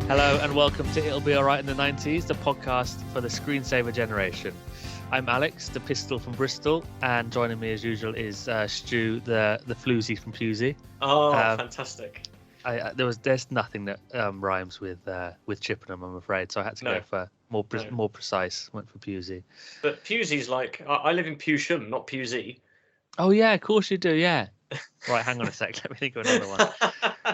Hello and welcome to It'll Be Alright in the 90s, the podcast for the screensaver generation. I'm Alex, the pistol from Bristol, and joining me as usual is Stu, the floozy from Pusey. Oh, fantastic. There's nothing that rhymes with Chippenham, I'm afraid, so I had to go for more precise, went for Pusey. But Pusey's like, I live in Pewsham, not Pewsey. Oh yeah, of course you do, yeah. Right, hang on a sec, let me think of another one.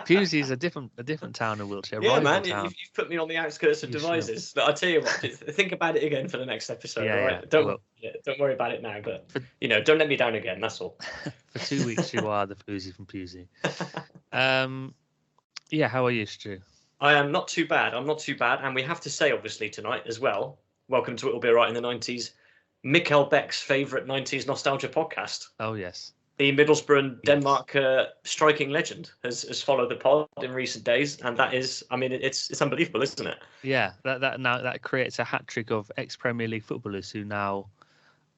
Pusey's a different town in Wiltshire. Yeah, man, you've put me on the outskirts of Devizes. Sure. I'll tell you what, think about it again for the next episode. Yeah, right? Yeah, don't worry about it now, but don't let me down again. That's all. For 2 weeks, you are the floozy from Pusey. Yeah, how are you, Stu? I am not too bad. I'm not too bad, and we have to say, obviously, tonight as well. Welcome to It'll Be Alright in the 90s. Mikkel Beck's favourite 90s nostalgia podcast. Oh yes. The Middlesbrough and Denmark striking legend has followed the pod in recent days, and that is, I mean, it's unbelievable, isn't it? Yeah, that creates a hat trick of ex-Premier League footballers who now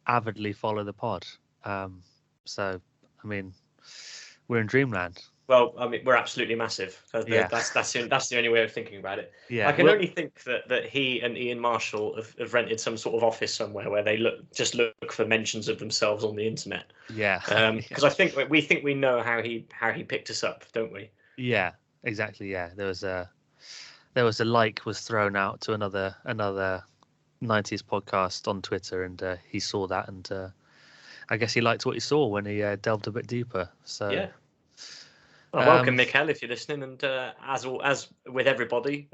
avidly follow the pod. So, I mean, we're in dreamland. Well, I mean, we're absolutely massive. That's the only way of thinking about it. Yeah, I can only think that he and Ian Marshall have rented some sort of office somewhere where they look for mentions of themselves on the internet. Yeah, because I think we know how he picked us up, don't we? Yeah, exactly. Yeah, there was a like was thrown out to another 90s podcast on Twitter, and he saw that, and I guess he liked what he saw when he delved a bit deeper. So yeah. Well, welcome, Mikkel, if you're listening, and as with everybody,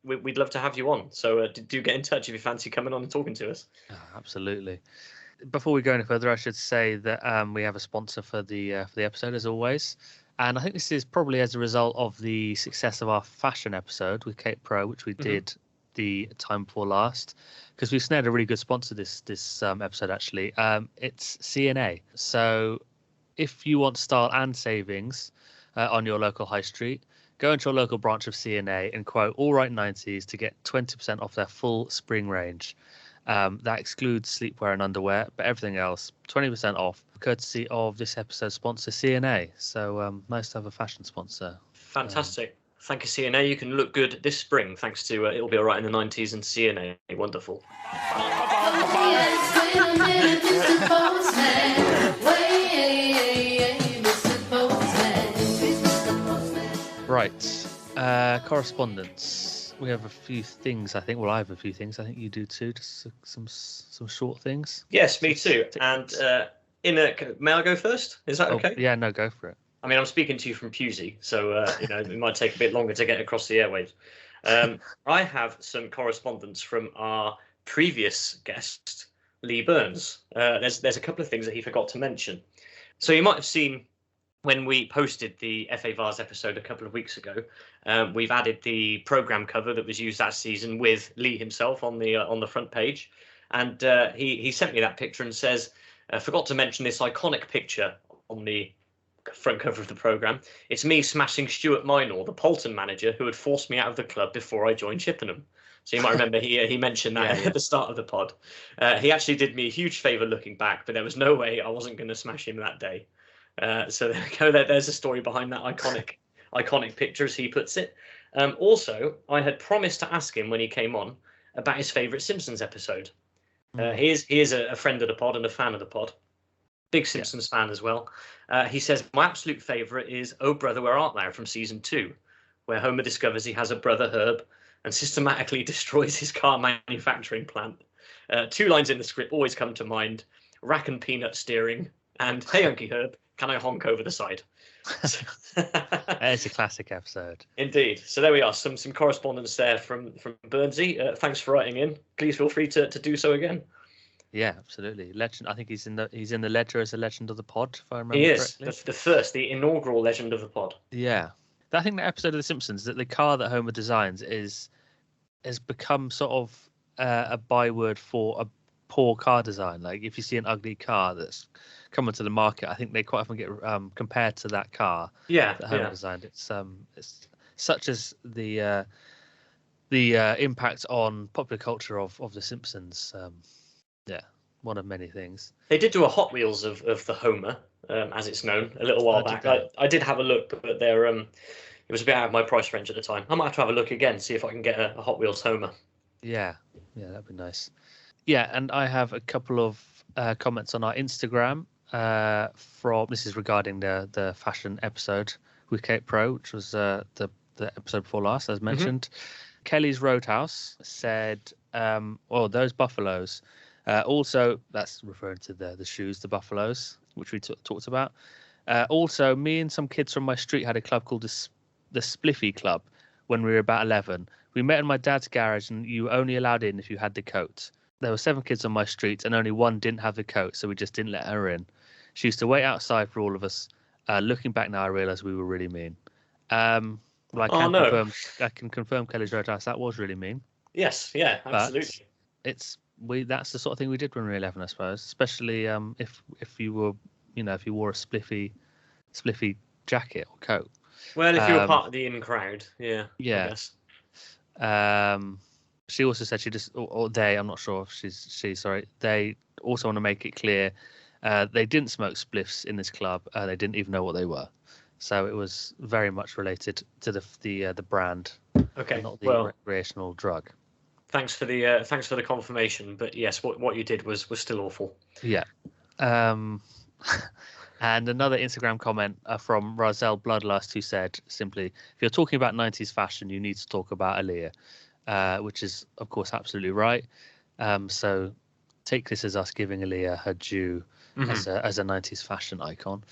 we'd love to have you on. So do get in touch if you fancy coming on and talking to us. Oh, absolutely. Before we go any further, I should say that we have a sponsor for the episode, as always, and I think this is probably as a result of the success of our fashion episode with Kate Pro, which we did the time before last, because we snared a really good sponsor this episode actually. It's CNA. So if you want style and savings on your local high street, go into your local branch of CNA and quote All Right 90s to get 20% off their full spring range. That excludes sleepwear and underwear, but everything else 20% off, courtesy of this episode's sponsor CNA. So nice to have a fashion sponsor. Fantastic. Thank you, CNA. You can look good this spring thanks to It'll Be Alright in the 90s and CNA. Wonderful. Right, correspondence. We have a few things, I think. Well, I have a few things. I think you do too. Just some short things. Yes, me too. And may I go first? Is that okay? Yeah, no, go for it. I mean, I'm speaking to you from Pusey, so it might take a bit longer to get across the airwaves. I have some correspondence from our previous guest, Lee Burns. There's a couple of things that he forgot to mention. So you might have seen when we posted the FA Vars episode a couple of weeks ago, we've added the programme cover that was used that season with Lee himself on the front page, and he sent me that picture and says, "Forgot to mention this iconic picture on the front cover of the programme. It's me smashing Stuart Minor, the Bolton manager, who had forced me out of the club before I joined Chippenham." So you might remember he mentioned that at the start of the pod. He actually did me a huge favour looking back, but there was no way I wasn't going to smash him that day. So there we go. There's a story behind that iconic picture, as he puts it. Also, I had promised to ask him when he came on about his favourite Simpsons episode. He is a friend of the pod and a fan of the pod. Big Simpsons fan as well. He says, my absolute favourite is Oh Brother, Where Art Thou from season 2, where Homer discovers he has a brother Herb and systematically destroys his car manufacturing plant. 2 lines in the script always come to mind: rack and peanut steering, and hey Unky Herb, can I honk over the side? It's a classic episode. Indeed. So there we are. Some correspondence there from Burnsy. Thanks for writing in. Please feel free to do so again. Yeah, absolutely. Legend. I think he's in the ledger as a legend of the pod, if I remember correctly. He is the inaugural legend of the pod. Yeah. I think the episode of The Simpsons, that the car that Homer designs has become sort of a byword for a poor car design. Like if you see an ugly car that's coming to the market, I think they quite often get compared to that car that Homer designed. It's such as the impact on popular culture of The Simpsons. One of many things. They did do a Hot Wheels of the Homer, as it's known, a little while back. I did have a look, but it was a bit out of my price range at the time. I might have to have a look again, see if I can get a Hot Wheels Homer. Yeah, that'd be nice. Yeah, and I have a couple of comments on our Instagram. From this is regarding the fashion episode with Kate Pro, which was the episode before last, as mentioned. Kelly's Roadhouse said, "Oh, those buffaloes." Also, that's referring to the shoes, the buffaloes, which we talked about. Also, me and some kids from my street had a club called the Spliffy Club when we were about 11. We met in my dad's garage, and you were only allowed in if you had the coat. There were 7 kids on my street, and only one didn't have the coat, so we just didn't let her in. She used to wait outside for all of us. Looking back now, I realise we were really mean. I can confirm Kelly's Roadhouse. That was really mean. Yes, yeah, absolutely. But that's the sort of thing we did when we were 11, I suppose. Especially if you were, if you wore a spliffy jacket or coat. Well, if you were part of the in crowd, yeah. I guess. She also said she just, or they, I'm not sure if she, sorry, they also want to make it clear they didn't smoke spliffs in this club. They didn't even know what they were. So it was very much related to the brand, not the recreational drug. Thanks for the confirmation. But yes, what you did was still awful. Yeah. And another Instagram comment from Razel Bloodlust, who said simply, if you're talking about 90s fashion, you need to talk about Aaliyah, which is, of course, absolutely right. So take this as us giving Aaliyah her due as a 90s fashion icon.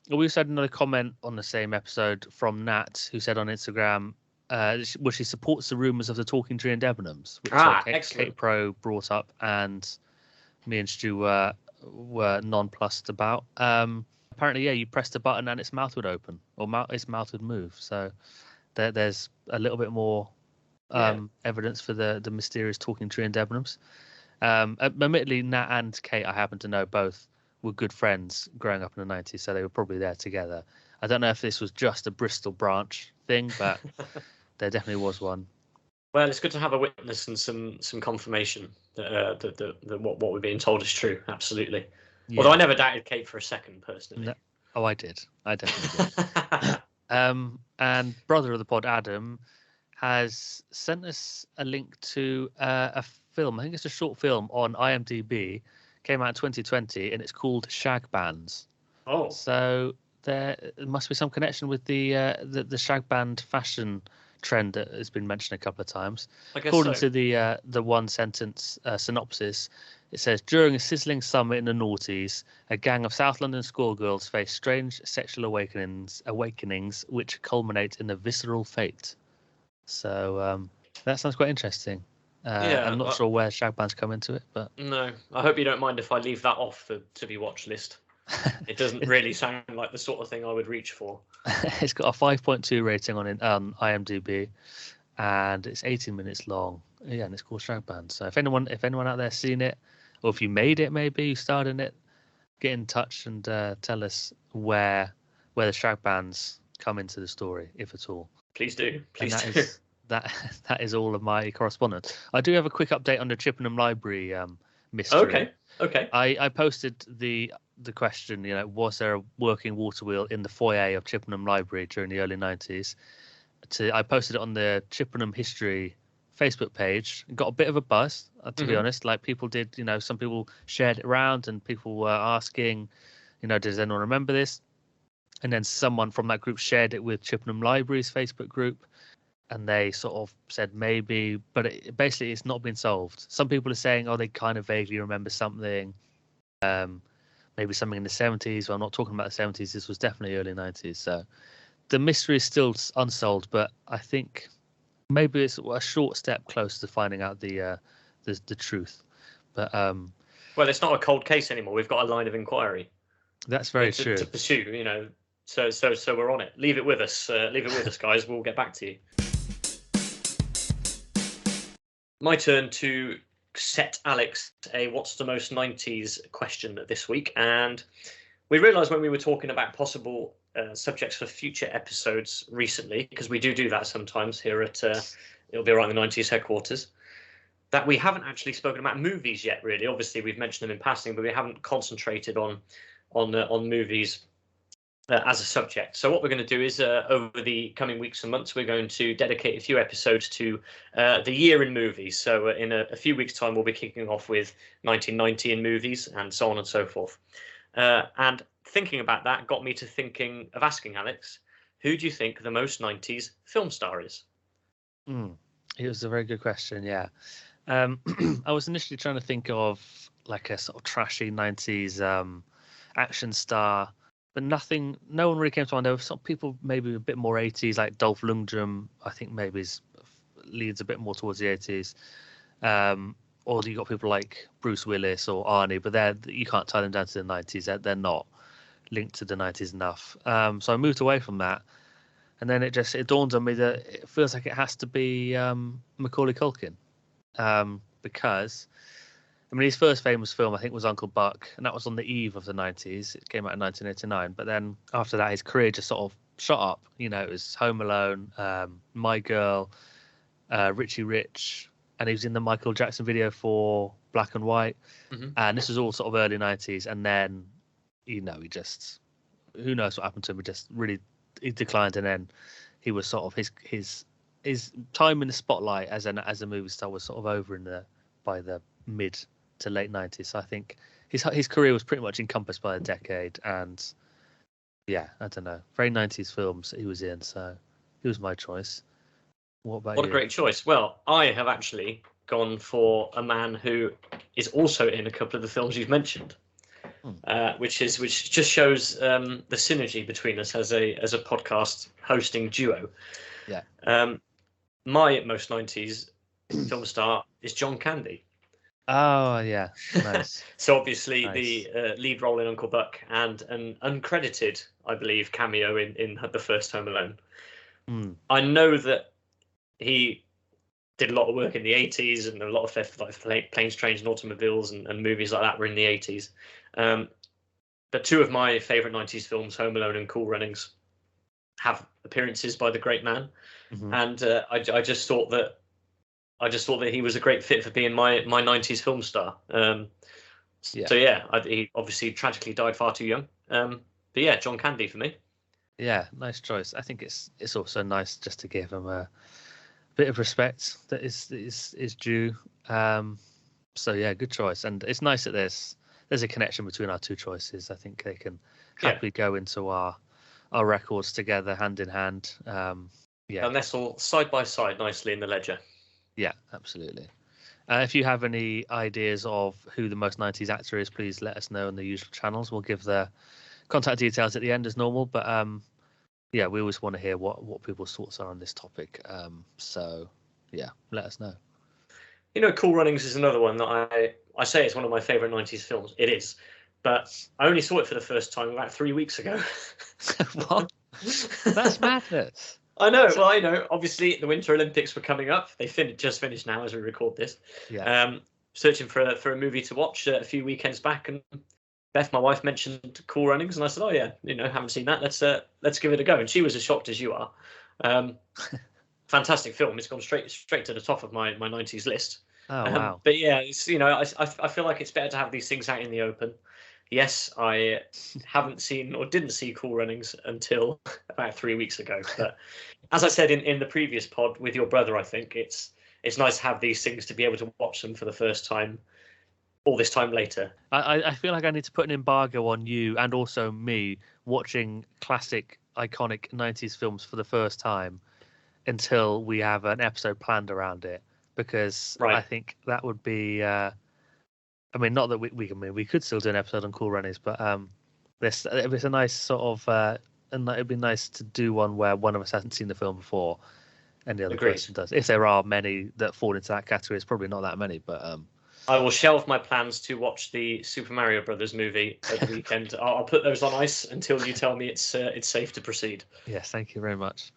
We also had another comment on the same episode from Nat, who said on Instagram, she supports the rumours of the Talking Tree and Debenhams, which Kate Pro brought up, and me and Stu were nonplussed about. Apparently, you pressed a button and its mouth would open, or its mouth would move. So there's a little bit more evidence for the mysterious Talking Tree and Debenhams. Admittedly, Nat and Kate, I happen to know both, were good friends growing up in the 90s, so they were probably there together. I don't know if this was just a Bristol branch thing, but there definitely was one. Well, it's good to have a witness and some confirmation that what we're being told is true. Absolutely. Yeah. Although I never doubted Kate for a second, personally. No. Oh, I did. I definitely did. And brother of the pod, Adam, has sent us a link to a film. I think it's a short film on IMDb. Came out in 2020, and it's called Shag Bands. Oh. So there must be some connection with the shag band fashion trend that has been mentioned a couple of times. According to the one sentence synopsis, it says, during a sizzling summer in the noughties, a gang of South London schoolgirls face strange sexual awakenings which culminate in a visceral fate. So that sounds quite interesting. I'm not sure where shag bands come into it, but no, I hope you don't mind if I leave that off the to be watch list. It doesn't really sound like the sort of thing I would reach for. It's got a 5.2 rating on IMDb, and it's 18 minutes long. Yeah, and it's called Shag Band. So if anyone out there's seen it, or if you made it, maybe you starred in it, get in touch and tell us where the shag bands come into the story, if at all. Please do. Please do. That is all of my correspondence. I do have a quick update on the Chippenham Library mystery. Okay. I posted the question, was there a working water wheel in the foyer of Chippenham Library during the early 90s? I posted it on the Chippenham History Facebook page. Got a bit of a buzz, to be honest. Like people did, some people shared it around, and people were asking, does anyone remember this? And then someone from that group shared it with Chippenham Library's Facebook group. And they sort of said maybe, but basically it's not been solved. Some people are saying, they kind of vaguely remember something, maybe something in the 70s. Well, I'm not talking about the 70s. This was definitely early 90s. So the mystery is still unsolved, but I think maybe it's a short step closer to finding out the truth. But well, it's not a cold case anymore. We've got a line of inquiry. That's very true to pursue. So we're on it. Leave it with us. Guys. We'll get back to you. My turn to set Alex a what's the most 90s question this week. And we realised when we were talking about possible subjects for future episodes recently, because we do that sometimes here at It'll Be Right in the 90s headquarters, that we haven't actually spoken about movies yet, really. Obviously, we've mentioned them in passing, but we haven't concentrated on movies as a subject. So what we're going to do is over the coming weeks and months, we're going to dedicate a few episodes to the year in movies. So in a few weeks' time, we'll be kicking off with 1990 in movies and so on and so forth. And thinking about that got me to thinking of asking Alex, who do you think the most 90s film star is? It was a very good question, yeah. I was initially trying to think of like a sort of trashy 90s action star, but no one really came to mind. There were some people maybe a bit more 80s, like Dolph Lundgren, I think maybe leads a bit more towards the 80s. Or you got people like Bruce Willis or Arnie, but you can't tie them down to the 90s. They're not linked to the 90s enough. So I moved away from that. And then it dawns on me that it feels like it has to be Macaulay Culkin. Because his first famous film, I think, was Uncle Buck, and that was on the eve of the 90s. It came out in 1989. But then after that, his career just sort of shot up. It was Home Alone, My Girl, Richie Rich, and he was in the Michael Jackson video for Black and White. Mm-hmm. And this was all sort of early 90s. And then, he just, who knows what happened to him? He declined, and then he was sort of his time in the spotlight as a movie star was sort of over by the mid to late 90s. So I think his career was pretty much encompassed by a decade, and yeah, I don't know, very 90s films he was in, so he was my choice. What about you? What a great choice. Well, I have actually gone for a man who is also in a couple of the films you've mentioned. Which just shows the synergy between us as a podcast hosting duo. Yeah. My most 90s film star is John Candy. Oh yeah, nice. So obviously nice. The lead role in Uncle Buck and an uncredited, I believe, cameo in the first Home Alone. I know that he did a lot of work in the 80s, and a lot of like Planes, Trains and Automobiles and movies like that were in the 80s. But two of my favourite 90s films, Home Alone and Cool Runnings, have appearances by the great man. Mm-hmm. And I just thought that he was a great fit for being my 90s film star. So yeah, he obviously tragically died far too young. But yeah, John Candy for me. Yeah, nice choice. I think it's also nice just to give him a bit of respect that is due. So yeah, good choice. And it's nice that there's a connection between our two choices. I think they can happily go into our records together, hand in hand. And that's all side by side nicely in the ledger. Yeah, absolutely. If you have any ideas of who the most 90s actor is, please let us know in the usual channels. We'll give the contact details at the end as normal. But yeah, we always want to hear what people's thoughts are on this topic. So yeah, let us know. Cool Runnings is another one that I say it's one of my favourite 90s films. It is. But I only saw it for the first time about 3 weeks ago. What? That's madness. I know. Well, obviously the Winter Olympics were coming up. They just finished now as we record this. Yeah. Searching for a movie to watch a few weekends back, and Beth, my wife, mentioned Cool Runnings, and I said, "Oh yeah, haven't seen that. Let's give it a go." And she was as shocked as you are. Fantastic film. It's gone straight to the top of my 90s list. Oh wow. But yeah, it's I feel like it's better to have these things out in the open. Yes, I haven't seen or didn't see Cool Runnings until about 3 weeks ago. But as I said in the previous pod with your brother, I think it's nice to have these things to be able to watch them for the first time all this time later. I feel like I need to put an embargo on you and also me watching classic, iconic 90s films for the first time until we have an episode planned around it. Because I think that would be... not that we could still do an episode on Cool Runnings, but it's a nice sort of, and it'd be nice to do one where one of us hasn't seen the film before, and the other person does. If there are many that fall into that category, it's probably not that many, but I will shelve my plans to watch the Super Mario Brothers movie at the weekend. I'll put those on ice until you tell me it's safe to proceed. Yes, thank you very much.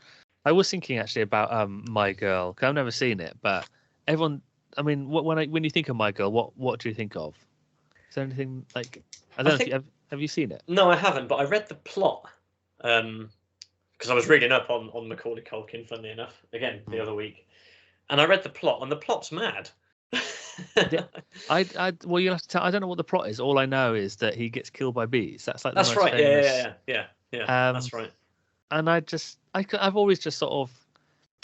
I was thinking actually about My Girl, because I've never seen it, but everyone. I mean, when you think of My Girl, what do you think of? Is there anything like I don't know? Have you seen it? No, I haven't. But I read the plot because I was reading up on Macaulay Culkin, funnily enough, again the other week, and I read the plot, and the plot's mad. Well, you have to tell. I don't know what the plot is. All I know is that he gets killed by bees. That's right. Famous... Yeah. Yeah, that's right. And I've always just sort of,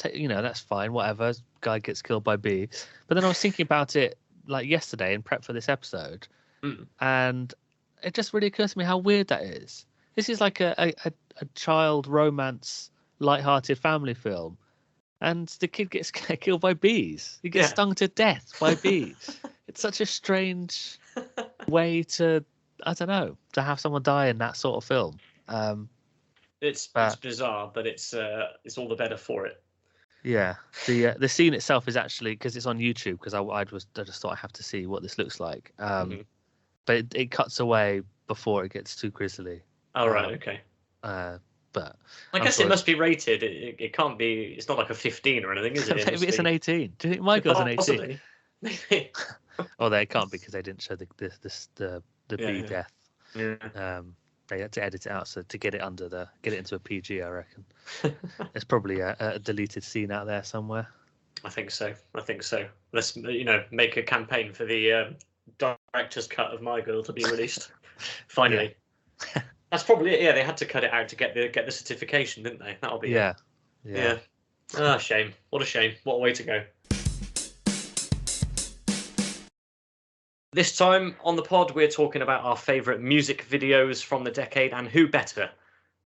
that's fine, whatever. Guy gets killed by bees. But then I was thinking about it like yesterday in prep for this episode, and it just really occurs to me how weird that is. This is like a child romance, light-hearted family film, and the kid gets killed by bees. He gets stung to death by bees. It's such a strange way to, I don't know, to have someone die in that sort of film. It's bizarre, but it's all the better for it. Yeah, the scene itself is actually, because it's on YouTube, because I just thought I have to see what this looks like. But it cuts away before it gets too grisly. Oh right, okay. But I guess it must be rated. It can't be. It's not like a 15 or anything, is it? Maybe it's an 18. Do you think Michael's an 18? Maybe. Oh, they can't, because they didn't show the bee death. Yeah. They had to edit it out to get it into a PG. I reckon. There's probably a deleted scene out there somewhere. I think so. Let's make a campaign for the director's cut of My Girl to be released. Finally. Yeah. That's probably it. Yeah, they had to cut it out to get the certification, didn't they? That'll be it. Yeah. Ah, shame. What a shame. What a way to go. This time on the pod, we're talking about our favourite music videos from the decade, and who better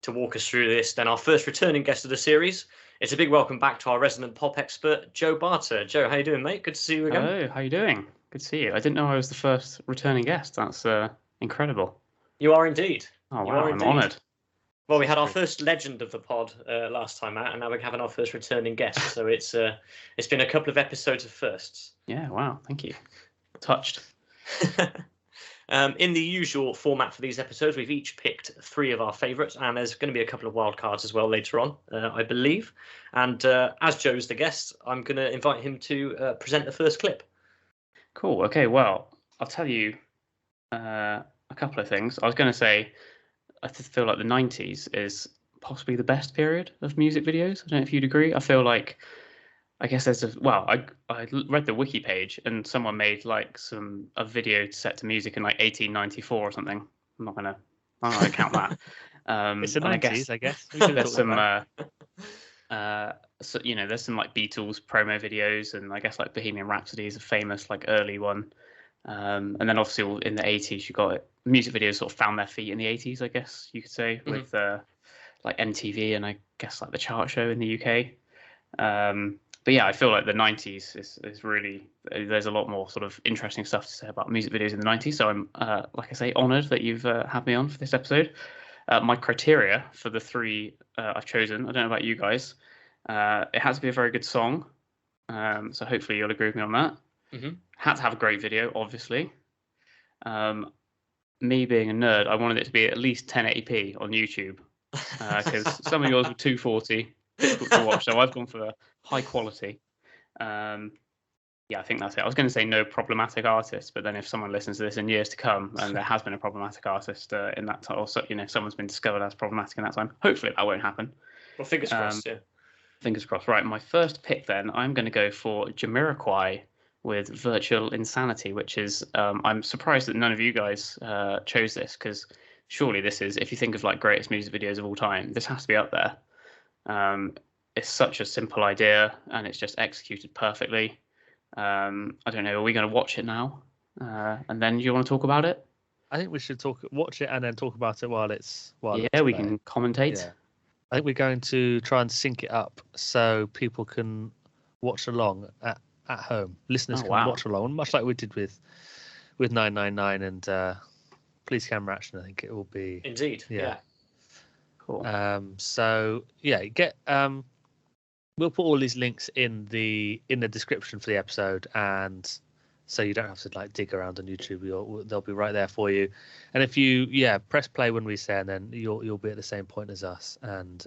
to walk us through this than our first returning guest of the series. It's a big welcome back to our resident pop expert, Joe Barter. Joe, how you doing, mate? Good to see you again. Hello, how you doing? Good to see you. I didn't know I was the first returning guest. That's incredible. You are indeed. Oh, wow, I'm honoured. Well, we had our first legend of the pod last time out, and now we're having our first returning guest. So it's been a couple of episodes of firsts. Yeah, wow, thank you. Touched. In the usual format for these episodes, we've each picked 3 of our favourites, and there's going to be a couple of wild cards as well later on, I believe. And as Joe's the guest, I'm going to invite him to present the first clip. Cool. Okay, well, I'll tell you a couple of things. I was going to say, I feel like the 90s is possibly the best period of music videos. I don't know if you'd agree. I guess there's I read the wiki page, and someone made like a video set to music in like 1894 or something. I'm not gonna count that. It's the 90s, I guess. There's some there's some like Beatles promo videos, and I guess like Bohemian Rhapsody is a famous like early one. And then obviously in the 80s you got music videos sort of found their feet in the 80s, I guess you could say, with like MTV and I guess like the chart show in the UK. But yeah, I feel like the 90s is really, there's a lot more sort of interesting stuff to say about music videos in the 90s. So I'm, like I say, honoured that you've had me on for this episode. My criteria for the 3 I've chosen, I don't know about you guys, it has to be a very good song. So hopefully you'll agree with me on that. Had to have a great video, obviously. Me being a nerd, I wanted it to be at least 1080p on YouTube, because some of yours were 240. Difficult to watch, so I've gone for high quality. Yeah, I think that's it. I was going to say no problematic artist, but then if someone listens to this in years to come and there has been a problematic artist in that time, or someone's been discovered as problematic in that time, hopefully that won't happen. Well, fingers crossed. Yeah. Fingers crossed. Right, my first pick then, I'm going to go for Jamiroquai with Virtual Insanity, which is I'm surprised that none of you guys chose this, because surely this is, if you think of like greatest music videos of all time, this has to be up there. It's such a simple idea and it's just executed perfectly. I don't know, are we going to watch it now? And then you want to talk about it? I think we should watch it and then talk about it while we can commentate. Yeah. I think we're going to try and sync it up so people can watch along at home. Listeners can watch along, much like we did with 999 and Police Camera Action. I think it will be indeed. Yeah. Cool. So yeah, we'll put all these links in the description for the episode, and so you don't have to like dig around on YouTube. They'll be right there for you. And if you press play when we say, and then you'll be at the same point as us, and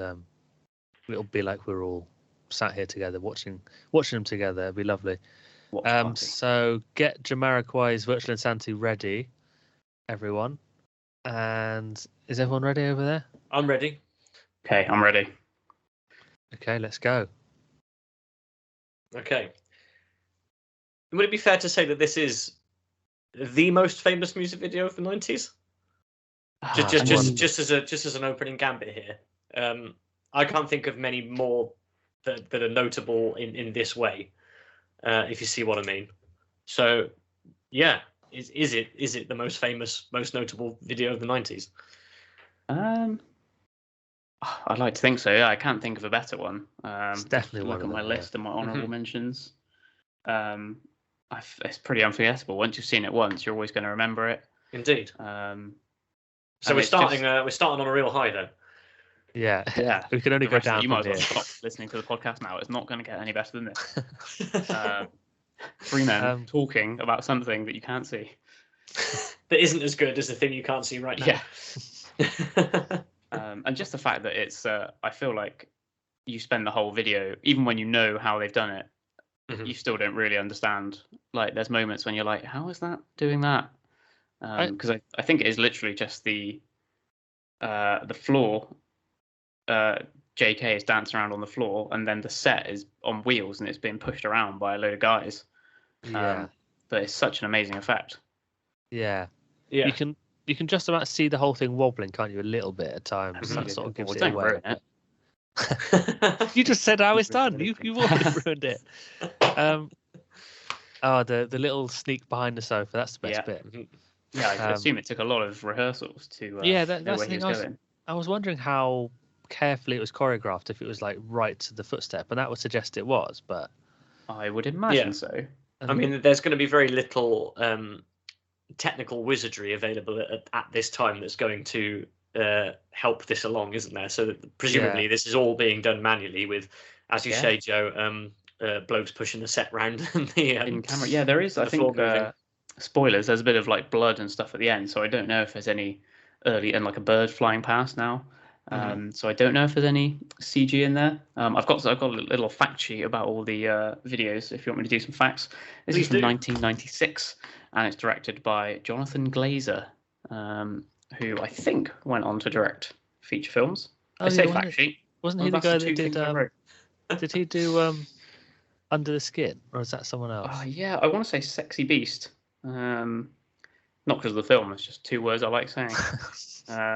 it'll be like we're all sat here together watching them together. It'll be lovely. So get Jamiroquai's Virtual Insanity ready, everyone. And is everyone ready over there? I'm ready. Okay, I'm ready. Okay, let's go. Okay. Would it be fair to say that this is the most famous music video of the 90s? Just as an opening gambit here, I can't think of many more that are notable in this way. If you see what I mean. So, yeah, is it the most famous, most notable video of the 90s? I'd like to think so. Yeah, I can't think of a better one. It's definitely one look of at my them, list and my honorable mentions. It's pretty unforgettable. Once you've seen it once, you're always going to remember it. Indeed. So we're starting on a real high then. Yeah. Yeah. We can only go down. You might from as well here. stop listening to the podcast now. It's not going to get any better than this. Three men talking about something that you can't see. That isn't as good as the thing you can't see right now. Yeah. And just the fact that it's, I feel like you spend the whole video, even when you know how they've done it, you still don't really understand. Like, there's moments when you're like, how is that doing that? Because I think it is literally just the floor. JK is dancing around on the floor, and then the set is on wheels and it's being pushed around by a load of guys. Yeah. But it's such an amazing effect. Yeah. Yeah. You can just about see the whole thing wobbling, can't you? A little bit at times. That sort of gives it away. You just said how it's done. You've already ruined it. The little sneak behind the sofa. That's the best bit. Yeah, I assume it took a lot of rehearsals to that's know the where he thing. was going. I was wondering how carefully it was choreographed, if it was like right to the footstep, and that would suggest it was, but I would imagine so. I mean, there's going to be very little technical wizardry available at this time that's going to help this along, isn't there? So presumably this is all being done manually with, as you say, Joe, blokes pushing the set round and the in camera. Yeah, there is. I think spoilers. There's a bit of like blood and stuff at the end, so I don't know if there's any early and like a bird flying past now. So I don't know if there's any CG in there. I've got a little fact sheet about all the videos. If you want me to do some facts, this is from 1996, and it's directed by Jonathan Glazer, who I think went on to direct feature films. I say fact sheet. Wasn't he the guy that did? Did he do Under the Skin, or is that someone else? Yeah, I want to say Sexy Beast. Not because of the film. It's just two words I like saying.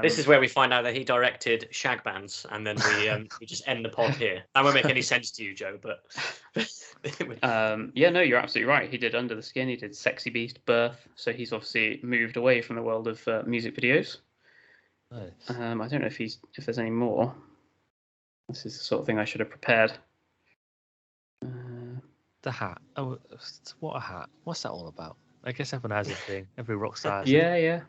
This is where we find out that he directed Shag Bands, and then we just end the pod here. That won't make any sense to you, Joe, but yeah, no, you're absolutely right. He did Under the Skin. He did Sexy Beast, Birth. So he's obviously moved away from the world of music videos. Nice. I don't know if there's any more. This is the sort of thing I should have prepared. The hat. Oh, what a hat! What's that all about? I guess everyone has a thing. Every rock star. Yeah.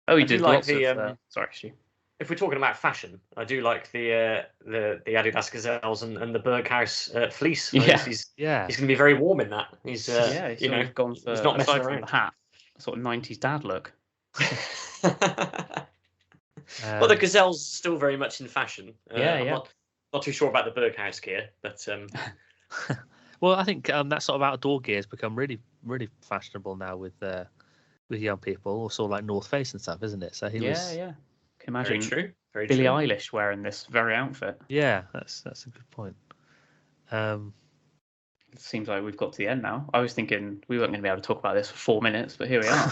Oh, he did lots of. Sorry, Stu. If we're talking about fashion, I do like the Adidas Gazelles and the Berghaus fleece. He's going to be very warm in that. He's gone for, he's not messing aside around. From the hat, sort of 90s dad look. Well, the Gazelle's still very much in fashion. I'm not too sure about the Berghaus gear, but well, I think that sort of outdoor gear has become really, really fashionable now with young people. Also, like North Face and stuff, isn't it? So he was. Yeah. Can you imagine very Billie true. Eilish wearing this very outfit? Yeah, that's a good point. It seems like we've got to the end now. I was thinking we weren't going to be able to talk about this for 4 minutes, but here we are.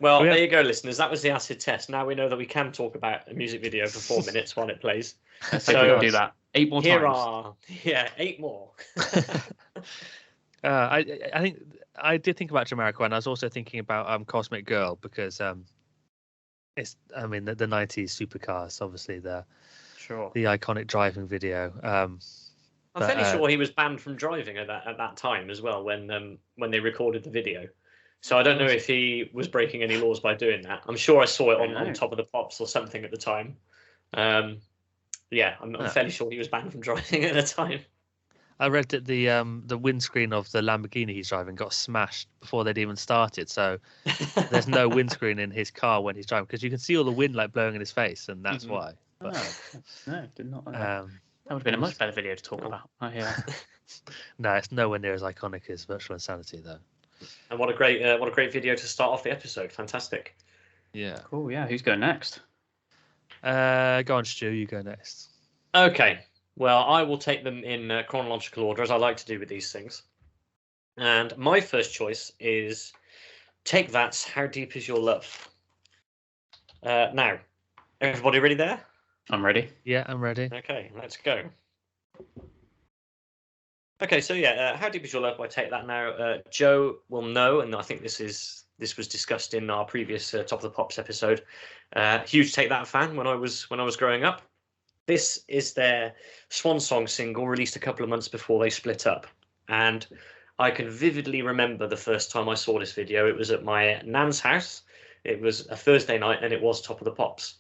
Well, there you go, listeners. That was the acid test. Now we know that we can talk about a music video for 4 minutes while it plays. So we can do that 8 more times. 8 more. I think I did think about Jamiroquai, and I was also thinking about Cosmic Girl, because it's the 90s supercars, obviously the iconic driving video. I'm fairly sure he was banned from driving at that time as well when they recorded the video. So I don't know if he was breaking any laws by doing that. I'm sure I saw it on Top of the Pops or something at the time. I'm fairly sure he was banned from driving at the time. I read that the windscreen of the Lamborghini he's driving got smashed before they'd even started. So there's no windscreen in his car when he's driving, because you can see all the wind like blowing in his face, and that's why. But, no, did not. That would have been a much better video to talk about. No, it's nowhere near as iconic as Virtual Insanity, though. And what a great video to start off the episode. Fantastic. Yeah. Cool. Yeah. Who's going next? Go on, Stu. You go next. Okay. Well, I will take them in chronological order, as I like to do with these things. And my first choice is Take That's How Deep Is Your Love. Now, everybody ready there? I'm ready. Yeah, I'm ready. Okay, let's go. Okay, so yeah, how deep is your love by Take That Now? Joe will know, and I think this was discussed in our previous Top of the Pops episode. Huge Take That fan when I was growing up. This is their swan song single released a couple of months before they split up, and I can vividly remember the first time I saw this video. It was at my nan's house. It was a Thursday night, and it was Top of the Pops.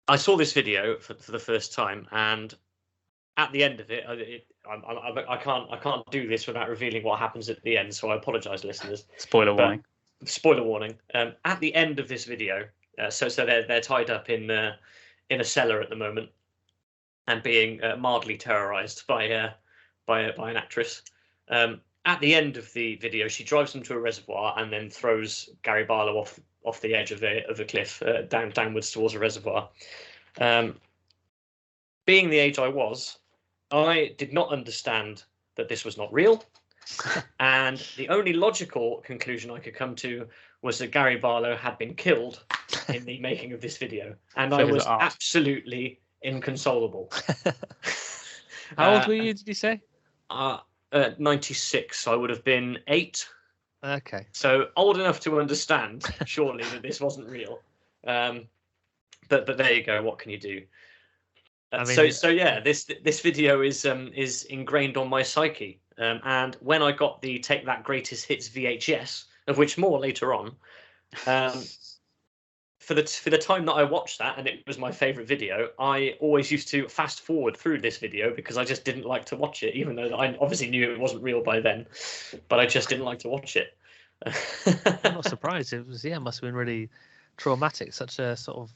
I saw this video for the first time, and at the end of it, I can't do this without revealing what happens at the end. So I apologise, listeners. Spoiler warning. Spoiler warning. At the end of this video, so they're tied up in a cellar at the moment, and being mildly terrorised by an actress. At the end of the video, she drives them to a reservoir and then throws Gary Barlow off the edge of a cliff downwards towards a reservoir. Being the age I was, I did not understand that this was not real, and the only logical conclusion I could come to was that Gary Barlow had been killed in the making of this video, and I was absolutely inconsolable. How old were you, did you say? 96. I would have been 8. Okay. So old enough to understand, surely, that this wasn't real. But there you go. What can you do? So yeah, this video is ingrained on my psyche. And when I got the Take That Greatest Hits VHS, of which more later on, for the time that I watched that, and it was my favourite video, I always used to fast forward through this video because I just didn't like to watch it, even though I obviously knew it wasn't real by then, but I just didn't like to watch it. I'm not surprised. It was must have been really traumatic. Such a sort of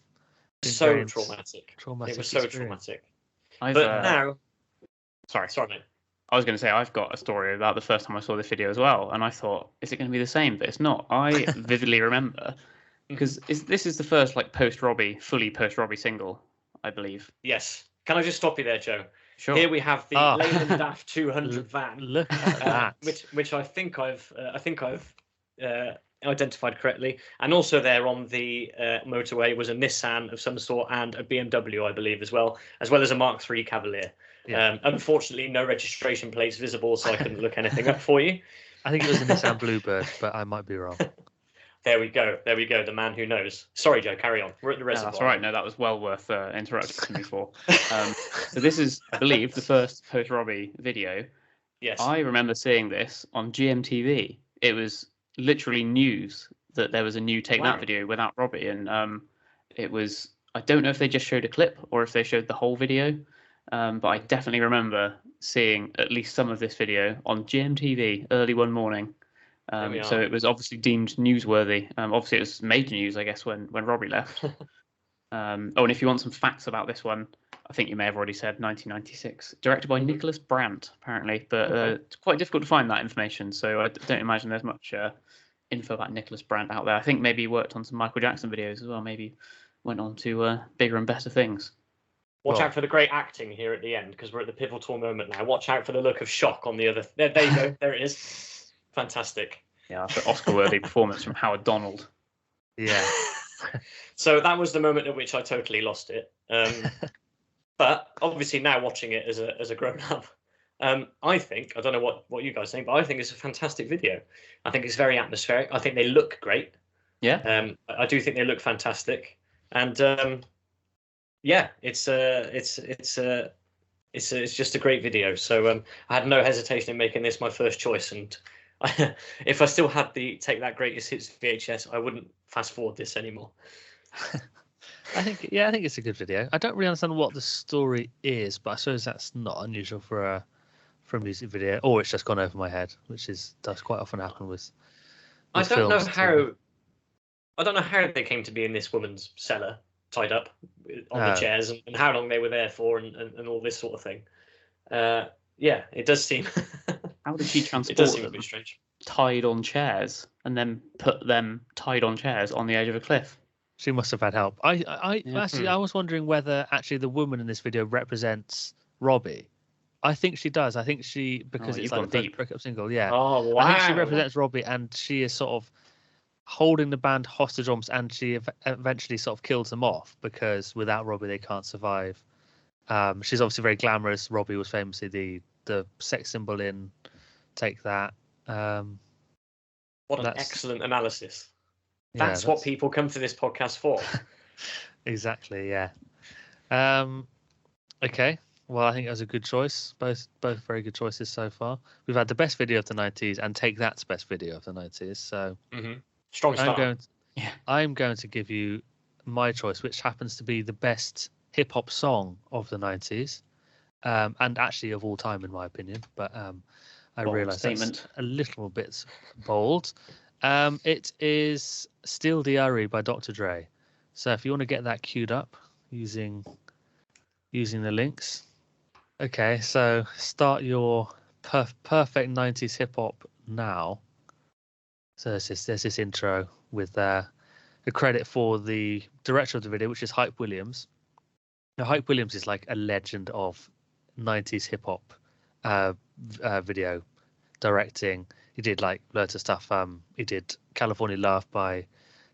so traumatic. Traumatic. It was so experience. traumatic. But now, sorry, mate. I was going to say I've got a story about the first time I saw this video as well, and I thought, is it going to be the same? But it's not. I vividly remember because this is the first fully post Robbie single, I believe. Yes. Can I just stop you there, Joe? Sure. Here we have the Leyland DAF 200 van. Look at that. Which I think I've identified correctly, and also there on the motorway was a Nissan of some sort and a BMW, I believe, as well as a Mark III Cavalier. Yeah. Unfortunately, no registration plates visible, so I couldn't look anything up for you. I think it was a Nissan Bluebird, but I might be wrong. There we go. The man who knows. Sorry, Joe, carry on. We're at the reservoir. That's all right. No, that was well worth interrupting me for. So this is, I believe, the first post-Robbie video. Yes. I remember seeing this on GMTV. It was literally news that there was a new Take That video without Robbie. And it was, I don't know if they just showed a clip or if they showed the whole video. But I definitely remember seeing at least some of this video on GMTV early one morning. So it was obviously deemed newsworthy. Obviously, it was major news, I guess, when Robbie left. And if you want some facts about this one, I think you may have already said 1996. Directed by Nicholas Brandt, apparently. But it's quite difficult to find that information, so I don't imagine there's much info about Nicholas Brandt out there. I think maybe he worked on some Michael Jackson videos as well. Maybe went on to bigger and better things. Watch out for the great acting here at the end, because we're at the pivotal moment now. Watch out for the look of shock on the other... There you go. There it is. Fantastic. Yeah, that's an Oscar-worthy performance from Howard Donald. Yeah. So that was the moment at which I totally lost it. But obviously now watching it as a grown-up, I think, I don't know what you guys think, but I think it's a fantastic video. I think it's very atmospheric. I think they look great. Yeah. I do think they look fantastic. And yeah, it's just a great video. So I had no hesitation in making this my first choice, and if I still had the Take That Greatest Hits VHS, I wouldn't fast forward this anymore. I think it's a good video. I don't really understand what the story is, but I suppose that's not unusual for a music video, or it's just gone over my head, which does quite often happen with I don't know films how they came to be in this woman's cellar, tied up on the chairs, and how long they were there for, and all this sort of thing. Yeah, it does seem. How did she transport It does seem them a bit strange. Tied on chairs and then put them tied on chairs on the edge of a cliff? She must have had help. I was wondering whether actually the woman in this video represents Robbie. I think she does. I think because it's like the first breakup single. Yeah. Oh wow. I think she represents Robbie, and she is sort of. holding the band hostage almost, and she eventually sort of kills them off because without Robbie they can't survive. She's obviously very glamorous. Robbie was famously the sex symbol in Take That. What an excellent analysis. Yeah, that's what people come to this podcast for. Exactly, yeah. Okay. Well, I think that was a good choice. Both very good choices so far. We've had the best video of the 90s and Take That's best video of the 90s. So strong start. I'm going to give you my choice, which happens to be the best hip hop song of the 90s, and actually of all time, in my opinion. But I realise that's a little bit bold. It is Still Diary by Dr. Dre. So if you want to get that queued up using the links. Okay, so start your perfect 90s hip hop now. So there's this intro with a credit for the director of the video, which is Hype Williams. Now, Hype Williams is like a legend of 90s hip hop video directing. He did like loads of stuff. He did California Love by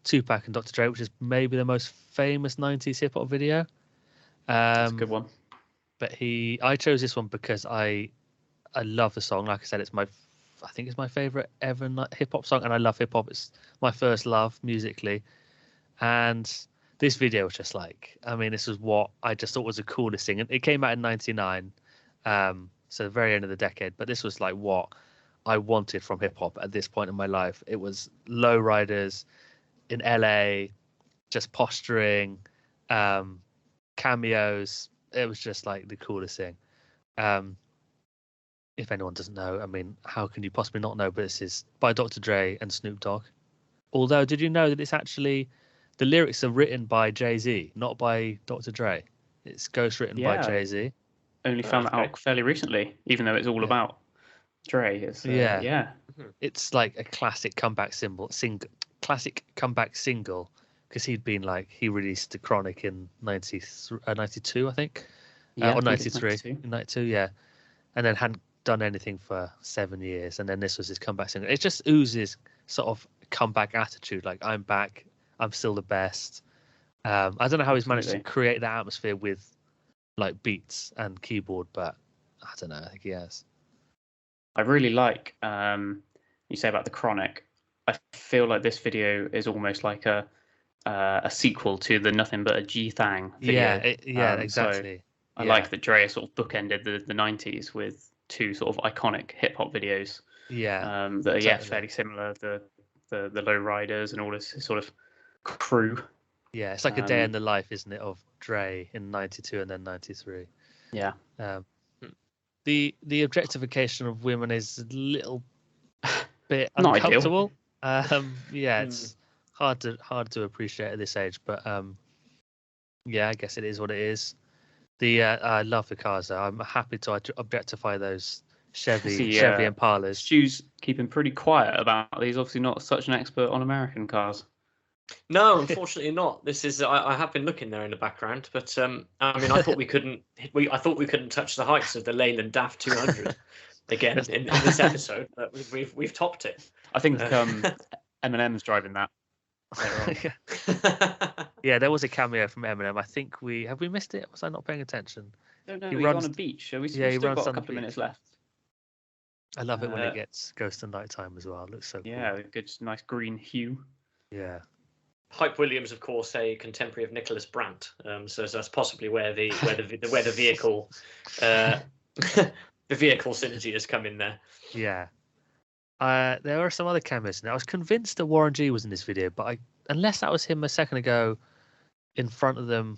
Tupac and Dr. Dre, which is maybe the most famous 90s hip hop video. That's a good one. But I chose this one because I love the song. Like I said, I think it's my favorite ever hip hop song, and I love hip hop. It's my first love musically, and this video was just like, I mean, this was what I just thought was the coolest thing. And it came out in '99, so the very end of the decade. But this was like what I wanted from hip hop at this point in my life. It was lowriders in LA, just posturing, cameos. It was just like the coolest thing. If anyone doesn't know, I mean, how can you possibly not know? But this is by Dr. Dre and Snoop Dogg. Although, did you know that it's actually the lyrics are written by Jay-Z, not by Dr. Dre? It's ghostwritten by Jay-Z. Only found that out fairly recently, even though it's all about Dre. It's like a classic comeback classic comeback single, because he released The Chronic in 92, I think, or 93, 92, yeah, and then hadn't done anything for 7 years, and then this was his comeback single. It just oozes sort of comeback attitude, like I'm back, I'm still the best. I don't know how he's managed to create that atmosphere with like beats and keyboard, but I don't know, I think he has. I really like you say about The Chronic. I feel like this video is almost like a sequel to the Nothing But a G-Thang video. Exactly. So I like that Dre sort of bookended the 90s with two sort of iconic hip hop videos. That are fairly similar. The Low Riders and all this sort of crew. Yeah, it's like a day in the life, isn't it, of Dre in 92 and then 93. Yeah. The objectification of women is a little bit uncomfortable. It's hard to appreciate at this age, but I guess it is what it is. I love the cars though. I'm happy to objectify those Chevy Impalas. Stu's keeping pretty quiet about these. Obviously not such an expert on American cars. No, unfortunately not. This is I have been looking there in the background, but I mean, I thought we couldn't touch the heights of the Leyland DAF 200 again in this episode, but we've topped it. I think Eminem's driving that. Yeah, there was a cameo from Eminem. I think we missed it? Was I not paying attention? No, he's on a beach. So we still got a couple of minutes left. I love it when it goes to nighttime as well. It looks so cool. Yeah, a good, nice green hue. Yeah. Hype Williams, of course, a contemporary of Nicholas Brandt. So that's possibly where the vehicle the vehicle synergy has come in there. Yeah. There are some other cameos in there. I was convinced that Warren G was in this video, but unless that was him a second ago in front of them.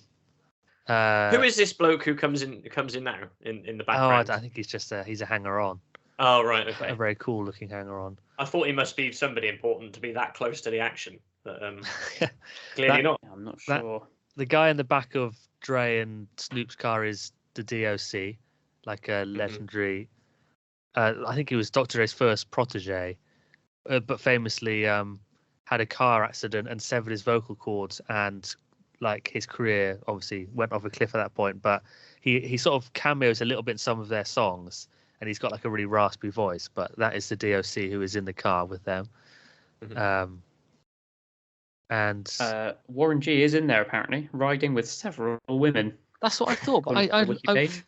Who is this bloke who comes in now in the background? I think he's just he's a hanger-on. Oh, right, okay. A very cool-looking hanger-on. I thought he must be somebody important to be that close to the action, but clearly not. I'm not sure. The guy in the back of Dre and Snoop's car is the DOC, like a legendary. I think he was Dr. Dre's first protege, but famously had a car accident and severed his vocal cords, and like his career obviously went off a cliff at that point. But he sort of cameos a little bit in some of their songs, and he's got like a really raspy voice. But that is the DOC who is in the car with them. And Warren G is in there apparently, riding with several women. that's what I thought. But According to the wiki page.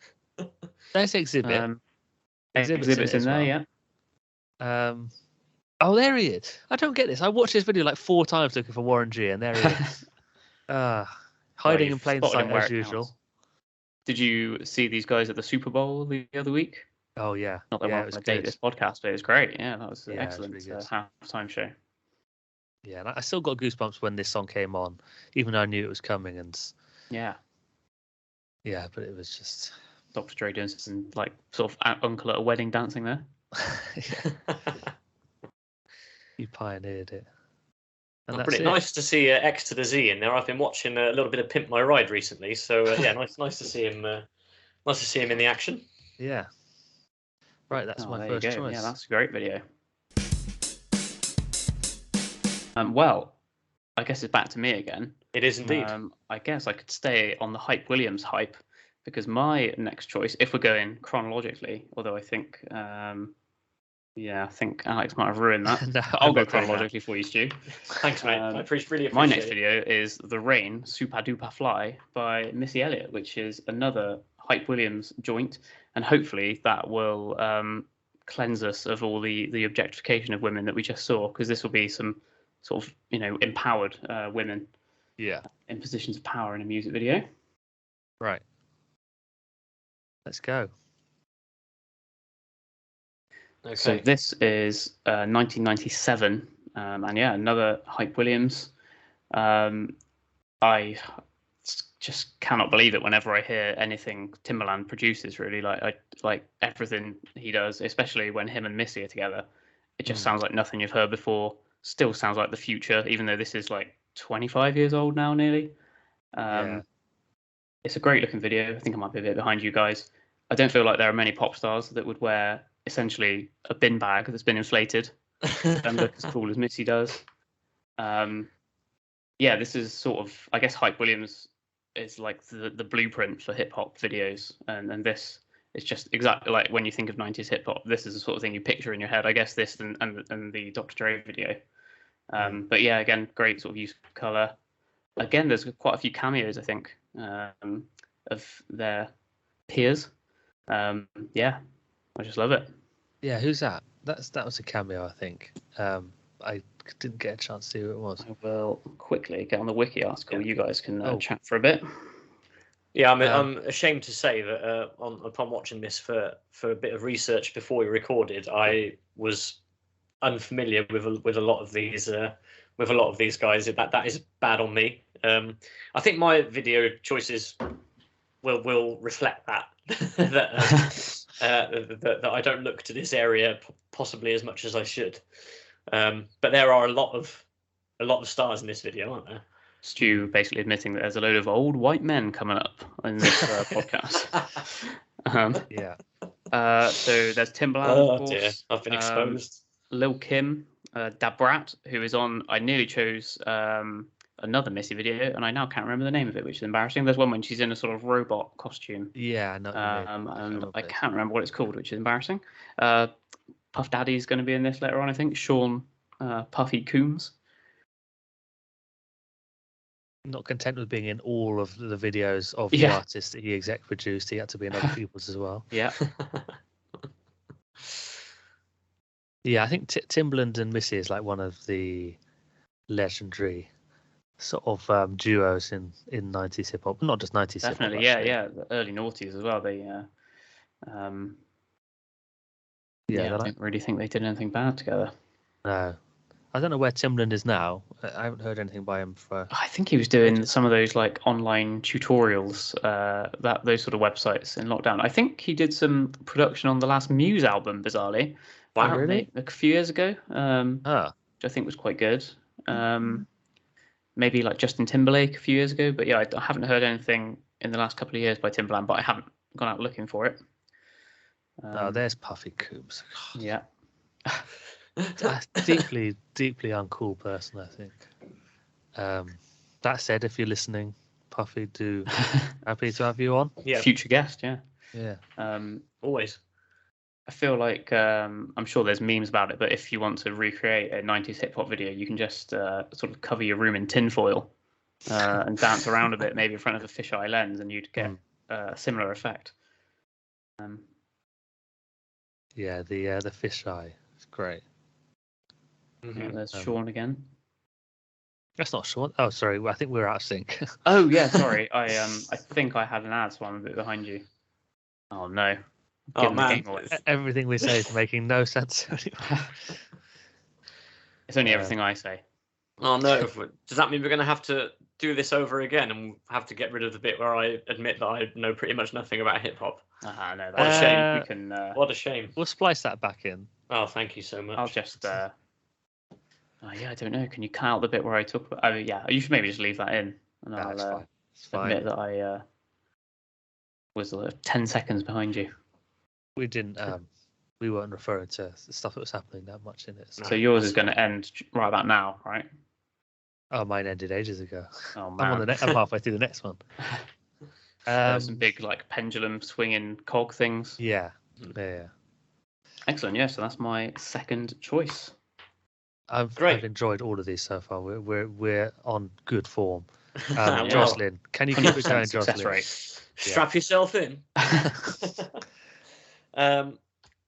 There's Exhibit. Exhibits in there, well. Yeah. Oh, there he is. I don't get this. I watched this video like 4 times looking for Warren G, and there he is. Hiding in plain sight as usual. Counts. Did you see these guys at the Super Bowl the other week? Oh yeah. Not that I want to date this podcast, but it was great. Yeah, that was an excellent halftime show. Yeah, and I still got goosebumps when this song came on, even though I knew it was coming. And yeah, but it was just Dr. Dre doing some like sort of uncle at a wedding dancing there. You pioneered it. And that's pretty nice to see X to the Z in there. I've been watching a little bit of Pimp My Ride recently, so yeah, nice to see him. Nice to see him in the action. Yeah. Right, that's my first choice. Yeah, that's a great video. Well, I guess it's back to me again. It is indeed. I guess I could stay on the Hype Williams hype, because my next choice, if we're going chronologically, although I think, I think Alex might have ruined that. No, I'll go chronologically for you, Stu. Thanks, mate. I really appreciate it. My next video is The Rain, Super Duper Fly by Missy Elliott, which is another Hype Williams joint, and hopefully that will cleanse us of all the objectification of women that we just saw, because this will be some sort of empowered women in positions of power in a music video. Right, let's go. Okay. So this is 1997, and yeah, another Hype Williams. I just cannot believe it whenever I hear anything Timbaland produces. Really, I like everything he does, especially when him and Missy are together. It just sounds like nothing you've heard before. Still sounds like the future, even though this is like 25 years old now, nearly. It's a great looking video. I think I might be a bit behind you guys. I don't feel like there are many pop stars that would wear essentially a bin bag that's been inflated and look as cool as Missy does. This is sort of, I guess, Hype Williams is like the blueprint for hip hop videos, and this is just exactly like when you think of 90s hip hop. This is the sort of thing you picture in your head. I guess this and the Dr. Dre video. But yeah, again, great sort of use of color. Again, there's quite a few cameos, I think, of their peers. I just love it. Yeah, who's that? That was a cameo, I think. I didn't get a chance to see who it was. I will quickly get on the wiki article. You guys can chat for a bit. Yeah, I'm ashamed to say that upon watching this for a bit of research before we recorded, I was unfamiliar with a lot of these guys. That is bad on me. I think my video choices will reflect that that I don't look to this area possibly as much as I should. But there are a lot of stars in this video, aren't there? Stu basically admitting that there's a load of old white men coming up in this podcast. So there's Timbaland. Oh of course. Dear, I've been exposed. Lil Kim, Da Brat, who is on. I nearly chose another Missy video, and I now can't remember the name of it, which is embarrassing. There's one when she's in a sort of robot costume. Yeah, no. And I can't remember what it's called, which is embarrassing. Puff Daddy's going to be in this later on, I think. Sean Puffy Coombs. Not content with being in all of the videos of the artists that he exec produced, he had to be in other people's as well. Yeah. Yeah, I think Timbaland and Missy is like one of the legendary sort of duos in 90s hip hop, not just 90s definitely hip hop. Definitely, the early noughties as well. They I don't really think they did anything bad together. No, I don't know where Timbaland is now. I haven't heard anything by him for. I think he was doing some of those like online tutorials, those sort of websites in lockdown. I think he did some production on the last Muse album, bizarrely. Wow, really? A few years ago. Which I think was quite good. Maybe like Justin Timberlake a few years ago, but yeah, I haven't heard anything in the last couple of years by Timbaland, but I haven't gone out looking for it. There's Puffy Coombs. Yeah. deeply uncool person, I think. That said, if you're listening, Puffy, happy to have you on. Yeah. Future guest, yeah. Yeah. Always. I feel like I'm sure there's memes about it, but if you want to recreate a 90s hip hop video, you can just sort of cover your room in tinfoil and dance around a bit, maybe in front of a fisheye lens, and you'd get a similar effect. Yeah, the fisheye. It's great. Yeah, there's Sean again. That's not Sean. Oh, sorry. I think we're out of sync. Oh yeah, sorry. I think I had an ad, so I'm a bit behind you. Oh no. Oh man, everything we say is making no sense anymore. It's only everything I say. Oh no! Does that mean we're going to have to do this over again and have to get rid of the bit where I admit that I know pretty much nothing about hip hop? No, what a shame. We can. What a shame. We'll splice that back in. Oh, thank you so much. I'll just. Yeah, I don't know. Can you cut out the bit where I talk about? Oh yeah, you should maybe just leave that in, and I'll admit that I was 10 seconds behind you. We didn't. We weren't referring to the stuff that was happening that much in it. So yours is going to end right about now, right? Oh, mine ended ages ago. Oh man, I'm halfway through the next one. Some big like pendulum swinging cog things. Yeah. Excellent. Yeah, so that's my second choice. I've enjoyed all of these so far. We're on good form. Jocelyn, can you keep it going, Jocelyn? Rate. Strap yourself in.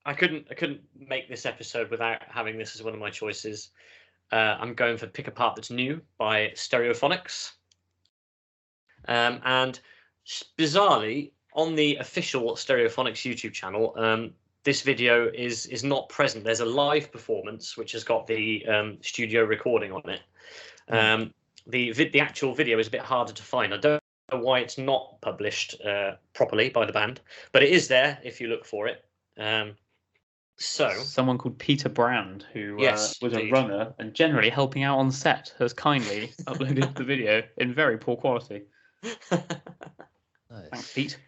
I couldn't make this episode without having this as one of my choices. I'm going for Pick a Part That's New by Stereophonics. And bizarrely, on the official Stereophonics YouTube channel, this video is not present. There's a live performance which has got the studio recording on it. The actual video is a bit harder to find. I don't know why it's not published properly by the band, but it is there if you look for it. So someone called Peter Brand, who was a runner and generally helping out on set, has kindly uploaded the video in very poor quality. Nice. Thanks, Pete.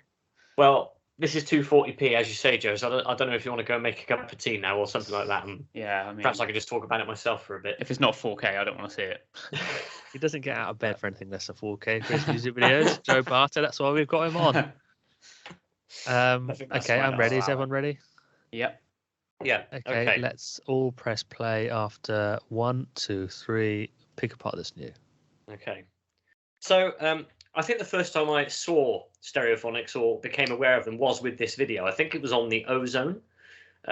Well, this is 240p, as you say, Joe. So I don't know if you want to go and make a cup of tea now or something like that. And yeah, I mean, perhaps I could just talk about it myself for a bit. If it's not 4K, I don't want to see it. He doesn't get out of bed for anything less than 4K for his music videos. Joe Barter, that's why we've got him on. Okay, I'm ready. Is everyone ready? Yep. Yeah. Okay, let's all press play after 1, 2, 3. Pick a part that's new. Okay. So I think the first time I saw Stereophonics or became aware of them was with this video. I think it was on the Ozone,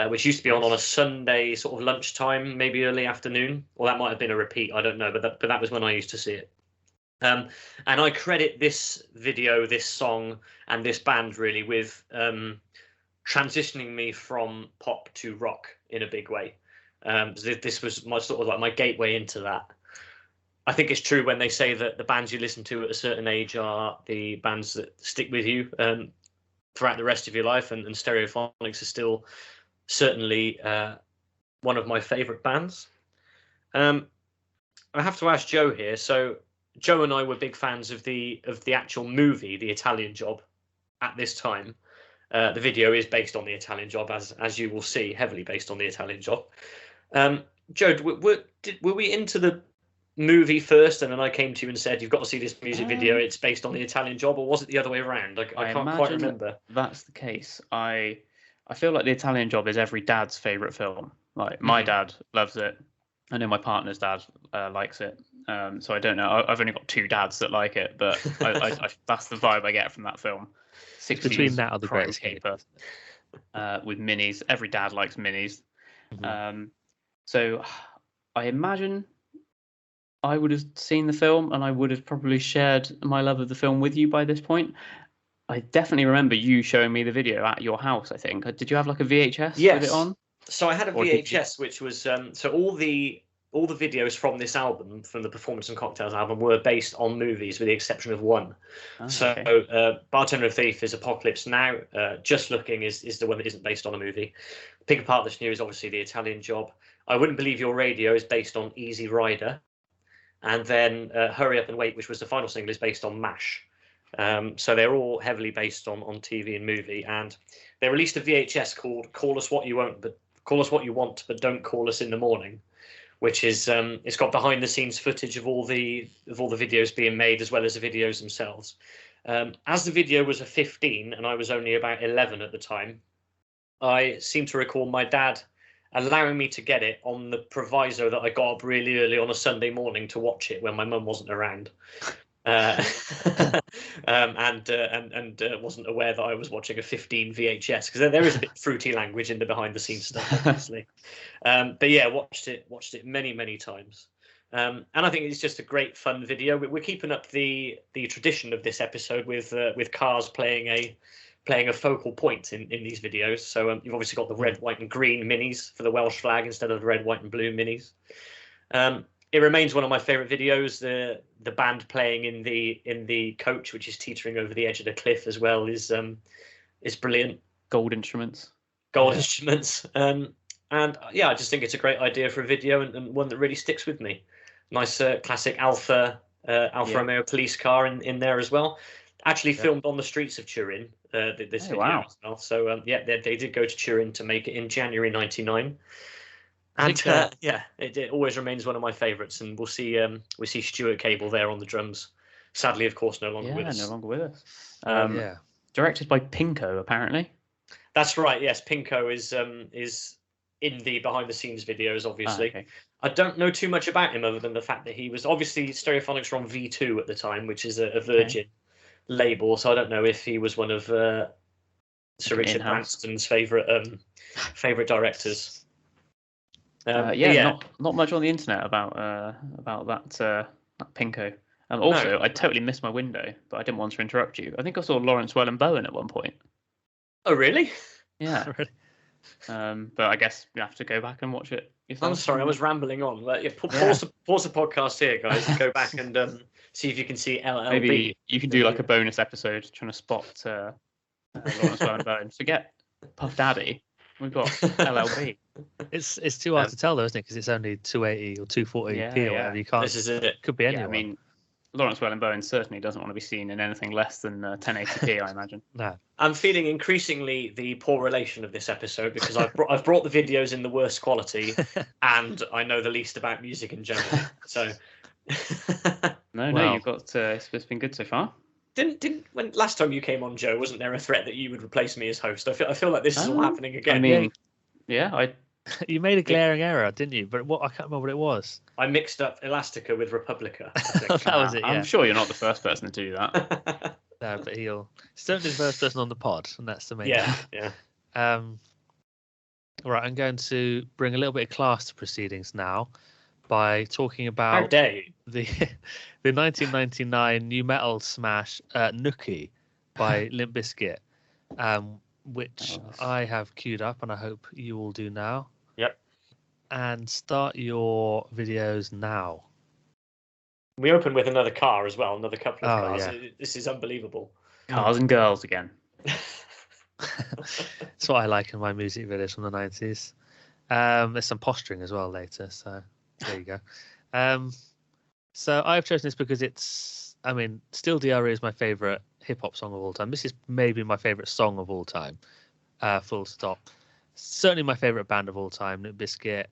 which used to be on a Sunday sort of lunchtime, maybe early afternoon, or that might have been a repeat. I don't know, but that was when I used to see it. And I credit this video, this song, and this band really with transitioning me from pop to rock in a big way. This was my sort of like my gateway into that. I think it's true when they say that the bands you listen to at a certain age are the bands that stick with you throughout the rest of your life, and Stereophonics is still certainly one of my favourite bands. I have to ask Joe here. So Joe and I were big fans of the actual movie, The Italian Job, at this time. The video is based on The Italian Job, as you will see, heavily based on The Italian Job. Joe, were we into the movie first, and then I came to you and said, "You've got to see this music video. It's based on The Italian Job," or was it the other way around? I can't quite remember. That's the case. I feel like The Italian Job is every dad's favourite film. Like my dad loves it. I know my partner's dad likes it. So I don't know. I've only got two dads that like it, but I that's the vibe I get from that film. 60s Between that or the greatest caper with minis. Every dad likes minis. So I imagine I would have seen the film and I would have probably shared my love of the film with you by this point. I definitely remember you showing me the video at your house, I think. Did you have like a VHS with it on? So I had a VHS, which was so all the videos from this album, from the Performance and Cocktails album, were based on movies with the exception of one. So Bartender and Thief is Apocalypse Now. Just Looking is the one that isn't based on a movie. Pick a Part That's New is obviously The Italian Job. I Wouldn't Believe Your Radio is based on Easy Rider. And then Hurry Up and Wait, which was the final single, is based on MASH. So they're all heavily based on TV and movie. And they released a VHS called Call Us What You Want, but Don't Call Us in the Morning, which is it's got behind the scenes footage of all the videos being made, as well as the videos themselves. As the video was a 15 and I was only about 11 at the time, I seem to recall my dad allowing me to get it on the proviso that I got up really early on a Sunday morning to watch it when my mum wasn't around. And wasn't aware that I was watching a 15 VHS, because there is a bit of fruity language in the behind the scenes stuff, obviously. But yeah, watched it many times. And I think it's just a great fun video. We're keeping up the tradition of this episode with cars playing a focal point in these videos. So you've obviously got the red, white, and green minis for the Welsh flag instead of the red, white, and blue minis. It remains one of my favourite videos. The band playing in the coach, which is teetering over the edge of the cliff as well, is brilliant. Gold instruments. Instruments. And yeah, I just think it's a great idea for a video, and one that really sticks with me. Nice classic Alfa Romeo police car in there as well. Actually filmed on the streets of Turin. This video as well. So they did go to Turin to make it in January '99. And it always remains one of my favourites, and we see Stuart Cable there on the drums. Sadly, of course, no longer with us. No longer with us. Directed by Pinko, apparently. That's right. Yes, Pinko is in the behind the scenes videos, obviously. Okay. I don't know too much about him other than the fact that he was obviously Stereophonics were on V2 at the time, which is a Virgin label. So I don't know if he was one of Sir Richard Branston's favourite directors. Not much on the internet about that Pinko. Also, I totally missed my window, but I didn't want to interrupt you. I think I saw Lawrence Welland-Bowen at one point. Oh, really? Yeah. Really? But I guess you have to go back and watch it yourself. I'm sorry, I was rambling on. But pause the podcast here, guys, and go back and see if you can see LLB. Maybe you can do like a bonus episode trying to spot Lawrence Welland-Bowen. Forget Puff Daddy. We've got LLB. It's too hard to tell though, isn't it? Because it's only 280 or 240p or whatever. You can't. This is it. Could be anyone. I mean, Lawrence Welland-Bowen certainly doesn't want to be seen in anything less than 1080p, I imagine. No. I'm feeling increasingly the poor relation of this episode because I've brought the videos in the worst quality, and I know the least about music in general. So. No, you've got. It's been good so far. Didn't when last time you came on, Joe? Wasn't there a threat that you would replace me as host? I feel like this is all happening again. I mean, you made a glaring error, didn't you? But I can't remember what it was. I mixed up Elastica with Republica. That was it. Yeah. I'm sure you're not the first person to do that. No, but he'll certainly the first person on the pod, and that's the main. Yeah. All right, I'm going to bring a little bit of class to proceedings now by talking about the 1999 new metal smash Nookie by Limp Bizkit, which I have queued up, and I hope you all do now. Yep. And start your videos now. We open with another car as well, another couple of cars. Yeah. This is unbelievable. Cars and girls again. That's what I like in my music videos from the 90s. There's some posturing as well later, so there you go. So I've chosen this because Still DRE is my favourite hip-hop song of all time. This is maybe my favourite song of all time, full stop. Certainly my favourite band of all time, Limp Bizkit.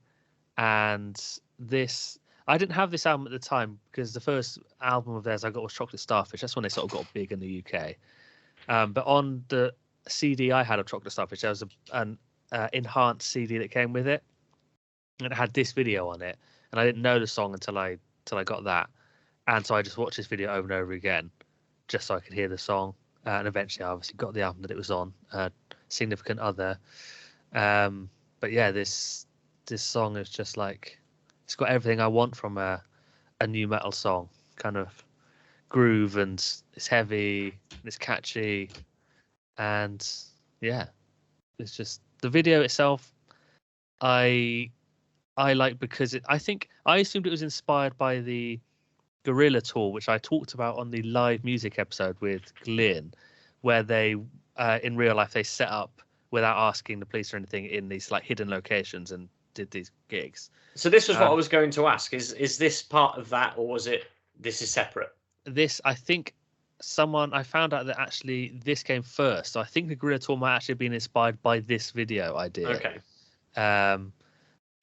And this, I didn't have this album at the time because the first album of theirs I got was Chocolate Starfish. That's when they sort of got big in the UK. But on the CD I had of Chocolate Starfish, there was an enhanced CD that came with it. And it had this video on it. And I didn't know the song until I got that. And so I just watched this video over and over again just so I could hear the song. And eventually I obviously got the album that it was on, Significant Other. But yeah, this song is just like, it's got everything I want from a new metal song. Kind of groove, and it's heavy, and it's catchy. And yeah, it's just, the video itself, I like because I assumed it was inspired by the Guerrilla Tour, which I talked about on the live music episode with Glenn, where they in real life they set up without asking the police or anything in these like hidden locations and did these gigs. So this was what I was going to ask: is this part of that, or this is separate? This, I think, I found out that actually this came first. So I think the Guerrilla Tour might actually have been inspired by this video idea. Okay.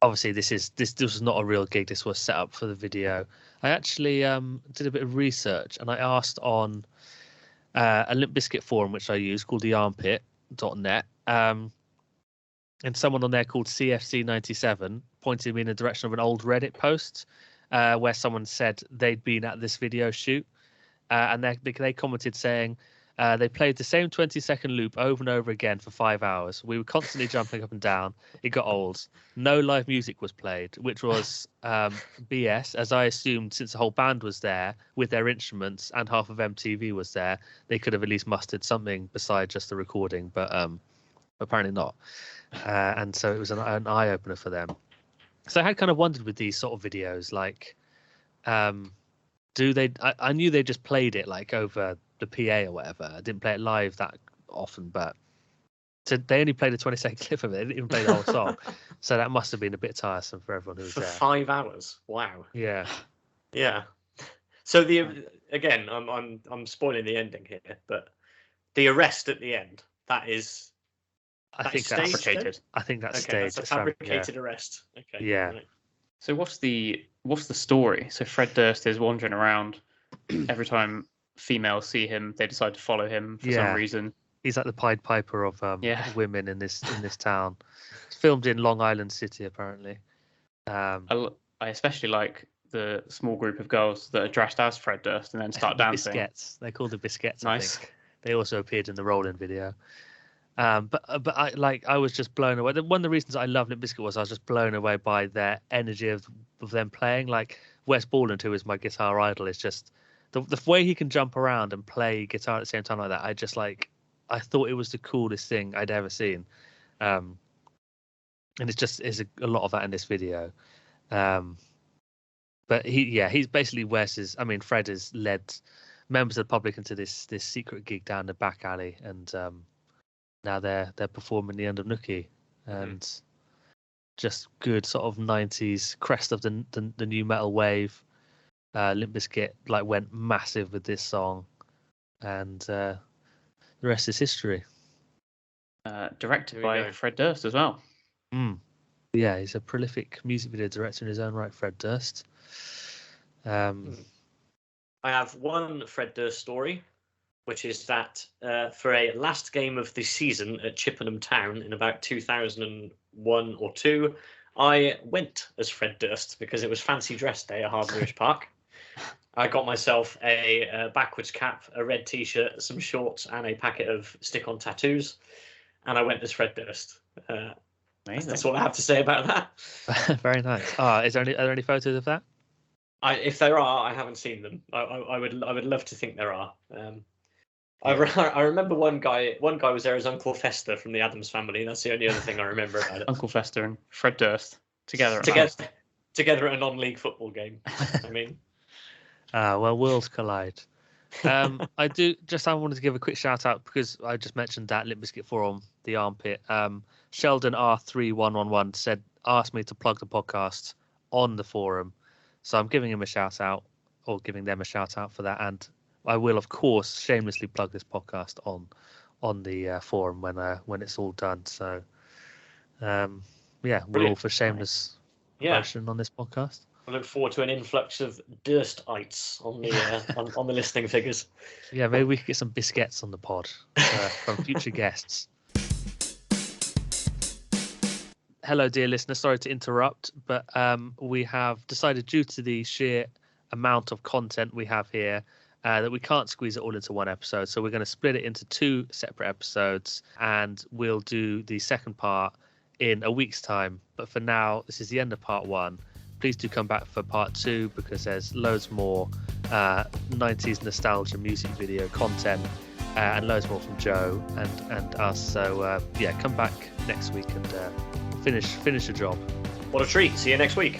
Obviously, this was not a real gig. This was set up for the video. I actually did a bit of research, and I asked on a Limp Bizkit forum, which I use, called thearmpit.net. and someone on there called CFC97 pointed me in the direction of an old Reddit post where someone said they'd been at this video shoot, and they commented saying they played the same 20-second loop over and over again for 5 hours. We were constantly jumping up and down. It got old. No live music was played, which was BS, as I assumed since the whole band was there with their instruments and half of MTV was there, they could have at least mustered something besides just the recording, but apparently not. And so it was an eye-opener for them. So I had kind of wondered with these sort of videos, like, do they... I knew they just played it like over the PA or whatever. I didn't play it live that often, but they only played a 20-second clip of it. They didn't even play the whole song. So that must have been a bit tiresome for everyone who was for there. 5 hours. Wow. Yeah. Yeah. So again, I'm spoiling the ending here, but the arrest at the end, that is... I think that's fabricated. I think that's okay, staged. that's a fabricated arrest. Okay. Yeah. Right. So what's the story? So Fred Durst is wandering around. Every time females see him, they decide to follow him for some reason. He's like the Pied Piper of women in this town. It's filmed in Long Island City, apparently. I especially like the small group of girls that are dressed as Fred Durst and then start dancing. Biscuits. They're called the Biscuits. Nice. I think. They also appeared in the Rollin' video. But I was just blown away. One of the reasons I love Limp Bizkit was I was just blown away by their energy of them playing. Like Wes Borland, who is my guitar idol, is just the way he can jump around and play guitar at the same time like that. I thought it was the coolest thing I'd ever seen. And it's a lot of that in this video. But he's basically Fred has led members of the public into this secret gig down the back alley, and now they're performing the end of Nookie, and just good sort of 90s crest of the new metal wave. Limp Bizkit went massive with this song, and the rest is history. Directed by Fred Durst as well. Yeah, he's a prolific music video director in his own right, Fred Durst. I have one Fred Durst story, which is that for a last game of the season at Chippenham Town in about 2001 or 2, I went as Fred Durst because it was fancy dress day at Hardwick Park. I got myself a backwards cap, a red T-shirt, some shorts, and a packet of stick-on tattoos, and I went as Fred Durst. That's what I have to say about that. Very nice. Are there any photos of that? If there are, I haven't seen them. I would love to think there are. I remember one guy was there as Uncle Fester from the Addams Family. That's the only other thing I remember about it. Uncle Fester and Fred Durst together at a non-league football game. I mean, well, worlds collide. I wanted to give a quick shout out because I just mentioned that Limp Bizkit forum, the armpit. Sheldon R3111 asked me to plug the podcast on the forum, so I'm giving him a shout out, or giving them a shout out for that, and I will of course shamelessly plug this podcast on the forum when it's all done. So we're all for shameless promotion on this podcast. I look forward to an influx of Durstites on the on the listening figures. Yeah, maybe we could get some biscuits on the pod from future guests. Hello, dear listener. Sorry to interrupt, but we have decided, due to the sheer amount of content we have here, that we can't squeeze it all into one episode. So we're going to split it into 2 separate episodes, and we'll do the second part in a week's time. But for now, this is the end of part 1. Please do come back for part 2 because there's loads more 90s nostalgia music video content and loads more from Joe and us. So come back next week and finish the job. What a treat. See you next week.